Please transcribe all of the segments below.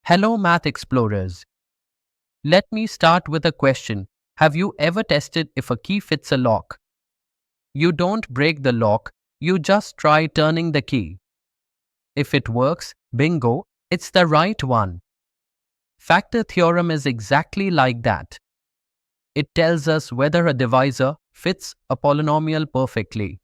Hello, Math Explorers. Let me start with a question. Have you ever tested if a key fits a lock? You don't break the lock, you just try turning the key. If it works, bingo, it's the right one. Factor theorem is exactly like that. It tells us whether a divisor fits a polynomial perfectly.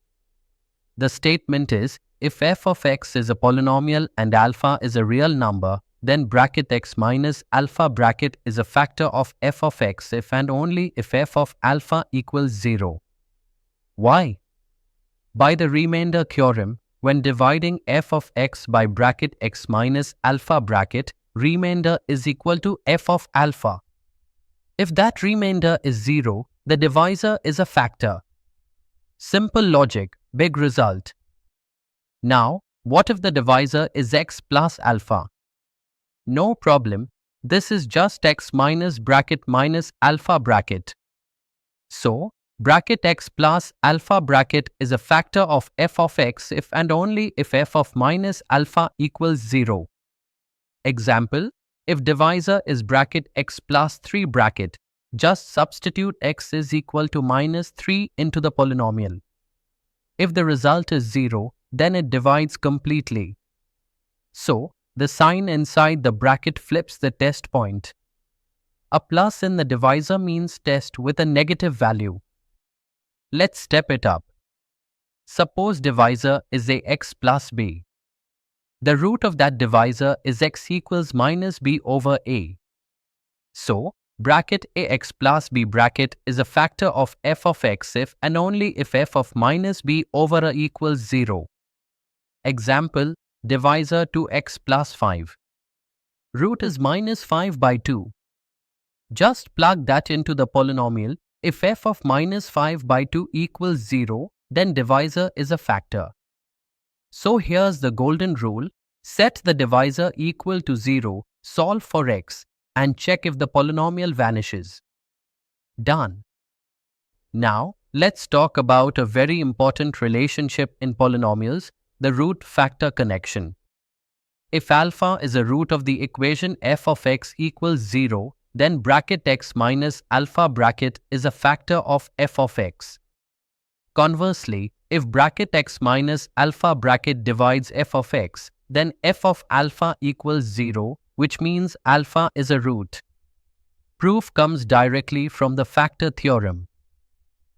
The statement is, if f of x is a polynomial and alpha is a real number, then bracket x minus alpha bracket is a factor of f of x if and only if f of alpha equals 0. Why? By the remainder theorem, when dividing f of x by bracket x minus alpha bracket, remainder is equal to f of alpha. If that remainder is 0, the divisor is a factor. Simple logic, big result. Now, what if the divisor is x plus alpha? No problem, this is just x minus alpha bracket. So, bracket x plus alpha bracket is a factor of f of x if and only if f of minus alpha equals 0. Example, if divisor is bracket x plus 3 bracket, just substitute x is equal to minus 3 into the polynomial. If the result is 0, then it divides completely. So, the sign inside the bracket flips the test point. A plus in the divisor means test with a negative value. Let's step it up. Suppose divisor is a x plus b. The root of that divisor is x equals minus b over a. So, bracket ax plus b bracket is a factor of f of x if and only if f of minus b over a equals 0. Example, divisor 2x plus 5. Root is minus 5 by 2. Just plug that into the polynomial. If f of minus 5 by 2 equals 0, then divisor is a factor. So here's the golden rule. Set the divisor equal to 0, solve for x, and check if the polynomial vanishes. Done. Now, let's talk about a very important relationship in polynomials, the root-factor connection. If alpha is a root of the equation f of x equals 0, then bracket x minus alpha bracket is a factor of f of x. Conversely, if bracket x minus alpha bracket divides f of x, then f of alpha equals 0, which means alpha is a root. Proof comes directly from the factor theorem.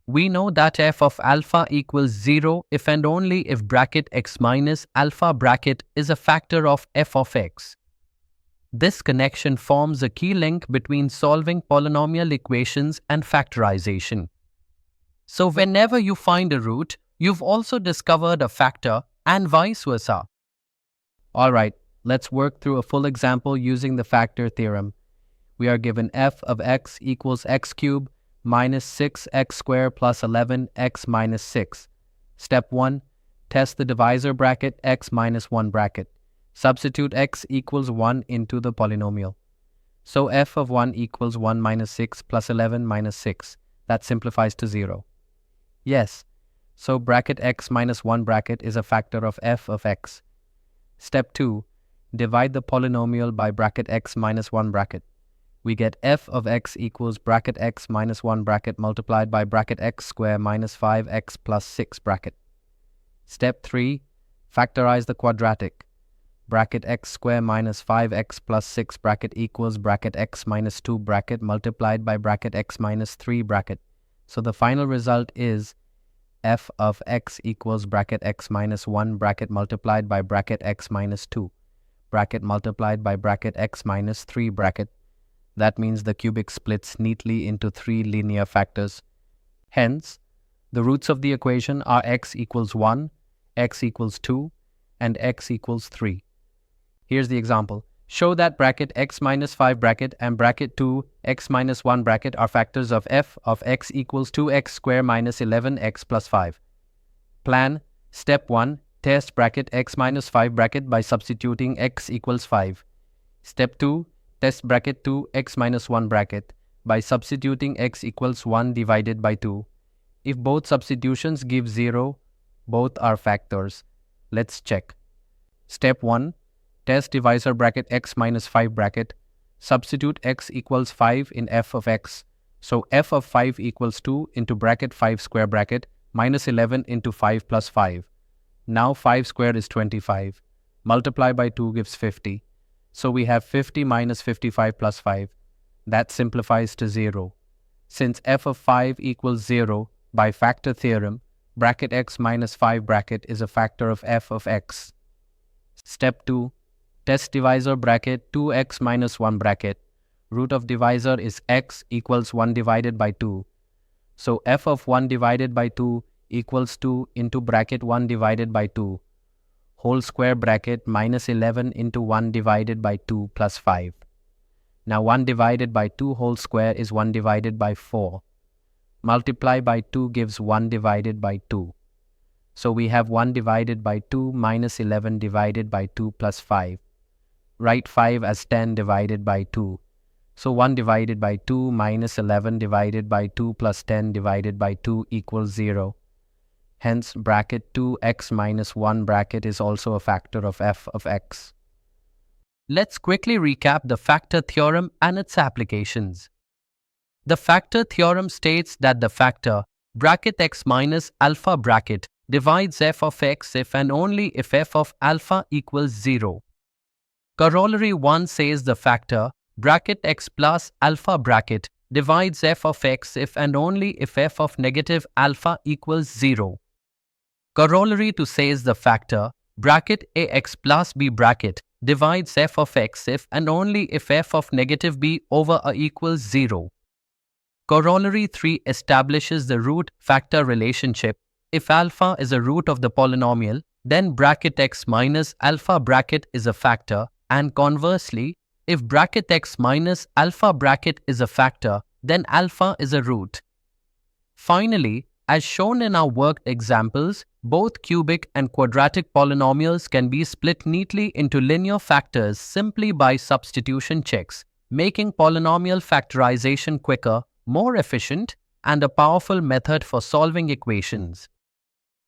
We know that f of alpha equals 0 if and only if bracket x minus alpha bracket is a factor of f of x. This connection forms a key link between solving polynomial equations and factorization. So whenever you find a root, you've also discovered a factor and vice versa. Alright, let's work through a full example using the factor theorem. We are given f of x equals x cubed minus 6x squared plus 11x minus 6. Step 1. Test the divisor bracket x minus 1 bracket. Substitute x equals 1 into the polynomial. So f of 1 equals 1 minus 6 plus 11 minus 6. That simplifies to 0. Yes, so bracket x minus 1 bracket is a factor of f of x. Step 2. Divide the polynomial by bracket x minus 1 bracket. We get f of x equals bracket x minus 1 bracket multiplied by bracket x squared minus 5x plus 6 bracket. Step 3. Factorize the quadratic. Bracket x squared minus 5x plus 6 bracket equals bracket x minus 2 bracket multiplied by bracket x minus 3 bracket. So the final result is f of x equals bracket x minus 1 bracket multiplied by bracket x minus 2 bracket multiplied by bracket x minus 3 bracket. That means the cubic splits neatly into 3 linear factors. Hence, the roots of the equation are x equals 1, x equals 2, and x equals 3. Here's the example. Show that bracket x minus 5 bracket and bracket 2 x minus 1 bracket are factors of f of x equals 2x squared minus 11x plus 5. Plan. Step 1. Test bracket x minus 5 bracket by substituting x equals 5. Step 2. Test bracket 2 x minus 1 bracket by substituting x equals 1 divided by 2. If both substitutions give 0, both are factors. Let's check. Step 1. test divisor bracket x minus 5 bracket. Substitute x equals 5 in f of x. So f of 5 equals 2 into bracket 5 square bracket minus 11 into 5 plus 5. Now 5 squared is 25. Multiply by 2 gives 50. So we have 50 minus 55 plus 5. That simplifies to 0. Since f of 5 equals 0, by factor theorem, bracket x minus 5 bracket is a factor of f of x. Step 2. Test divisor bracket 2x minus 1 bracket. Root of divisor is x equals 1 divided by 2. So f of 1 divided by 2 equals 2 into bracket 1 divided by 2. Whole square bracket minus 11 into 1 divided by 2 plus 5. Now 1 divided by 2 whole square is 1 divided by 4. Multiply by 2 gives 1 divided by 2. So we have 1 divided by 2 minus 11 divided by 2 plus 5. Write 5 as 10 divided by 2. So 1 divided by 2 minus 11 divided by 2 plus 10 divided by 2 equals 0. Hence, bracket 2x minus 1 bracket is also a factor of f of x. Let's quickly recap the factor theorem and its applications. The factor theorem states that the factor bracket x minus alpha bracket divides f of x if and only if f of alpha equals 0. Corollary 1 says the factor bracket x plus alpha bracket divides f of x if and only if f of negative alpha equals 0. Corollary 2 says the factor bracket ax plus b bracket divides f of x if and only if f of negative b over a equals 0. Corollary 3 establishes the root factor relationship. If alpha is a root of the polynomial, then bracket x minus alpha bracket is a factor, and conversely, if bracket x minus alpha bracket is a factor, then alpha is a root. Finally, as shown in our worked examples, both cubic and quadratic polynomials can be split neatly into linear factors simply by substitution checks, making polynomial factorization quicker, more efficient, and a powerful method for solving equations.